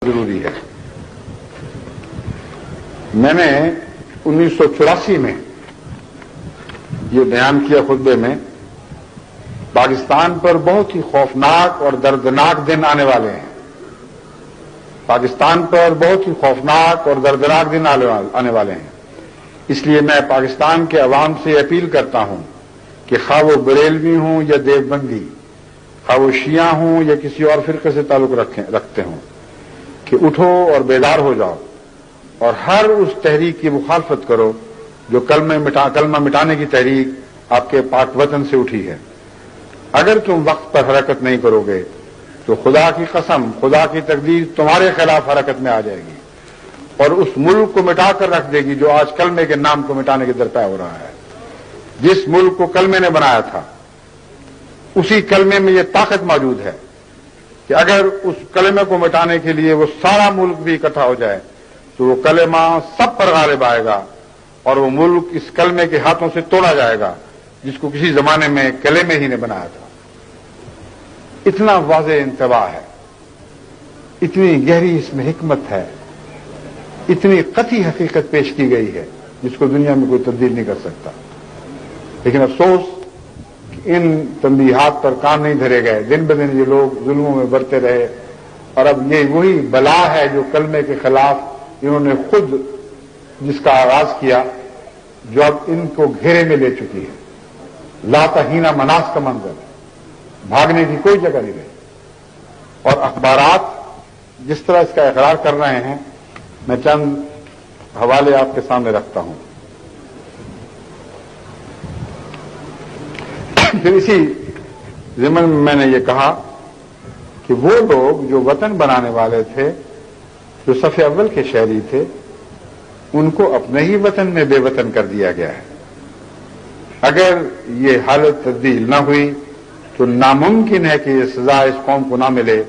ضروری ہے. میں نے 1984 میں یہ بیان کیا خطبے میں، پاکستان پر بہت ہی خوفناک اور دردناک دن آنے والے ہیں. پاکستان پر بہت ہی خوفناک اور دردناک دن آنے والے ہیں. اس لیے میں پاکستان کے عوام سے اپیل کرتا ہوں کہ خواہ وہ بریلوی ہوں یا دیوبندی، خواہ وہ شیعہ ہوں یا کسی اور فرقے سے تعلق رکھتے ہوں، کہ اٹھو اور بیدار ہو جاؤ اور ہر اس تحریک کی مخالفت کرو جو کلمہ مٹانے کی تحریک آپ کے پاک وطن سے اٹھی ہے. اگر تم وقت پر حرکت نہیں کرو گے تو خدا کی قسم، خدا کی تقدیر تمہارے خلاف حرکت میں آ جائے گی اور اس ملک کو مٹا کر رکھ دے گی جو آج کلمے کے نام کو مٹانے کے درپے ہو رہا ہے. جس ملک کو کلمے نے بنایا تھا اسی کلمے میں یہ طاقت موجود ہے کہ اگر اس کلمے کو مٹانے کے لیے وہ سارا ملک بھی اکٹھا ہو جائے تو وہ کلمہ سب پر غالب آئے گا اور وہ ملک اس کلمے کے ہاتھوں سے توڑا جائے گا جس کو کسی زمانے میں کلمے ہی نے بنایا تھا. اتنا واضح انتباہ ہے، اتنی گہری اس میں حکمت ہے، اتنی قطعی حقیقت پیش کی گئی ہے جس کو دنیا میں کوئی تبدیل نہیں کر سکتا. لیکن افسوس کہ ان تنبیہات پر کام نہیں دھرے گئے. دن بدن یہ لوگ ظلموں میں بڑھتے رہے اور اب یہ وہی بلا ہے جو کلمے کے خلاف انہوں نے خود جس کا آغاز کیا، جو اب ان کو گھیرے میں لے چکی ہے. لا تہینا مناس کا منظر، بھاگنے کی کوئی جگہ نہیں رہی. اور اخبارات جس طرح اس کا اقرار کر رہے ہیں، میں چند حوالے آپ کے سامنے رکھتا ہوں. پھر اسی ضمن میں نے یہ کہا کہ وہ لوگ جو وطن بنانے والے تھے، جو صف اول کے شہری تھے، ان کو اپنے ہی وطن میں بے وطن کر دیا گیا ہے. اگر یہ حالت تبدیل نہ ہوئی تو ناممکن ہے کہ یہ سزا اس قوم کو نہ ملے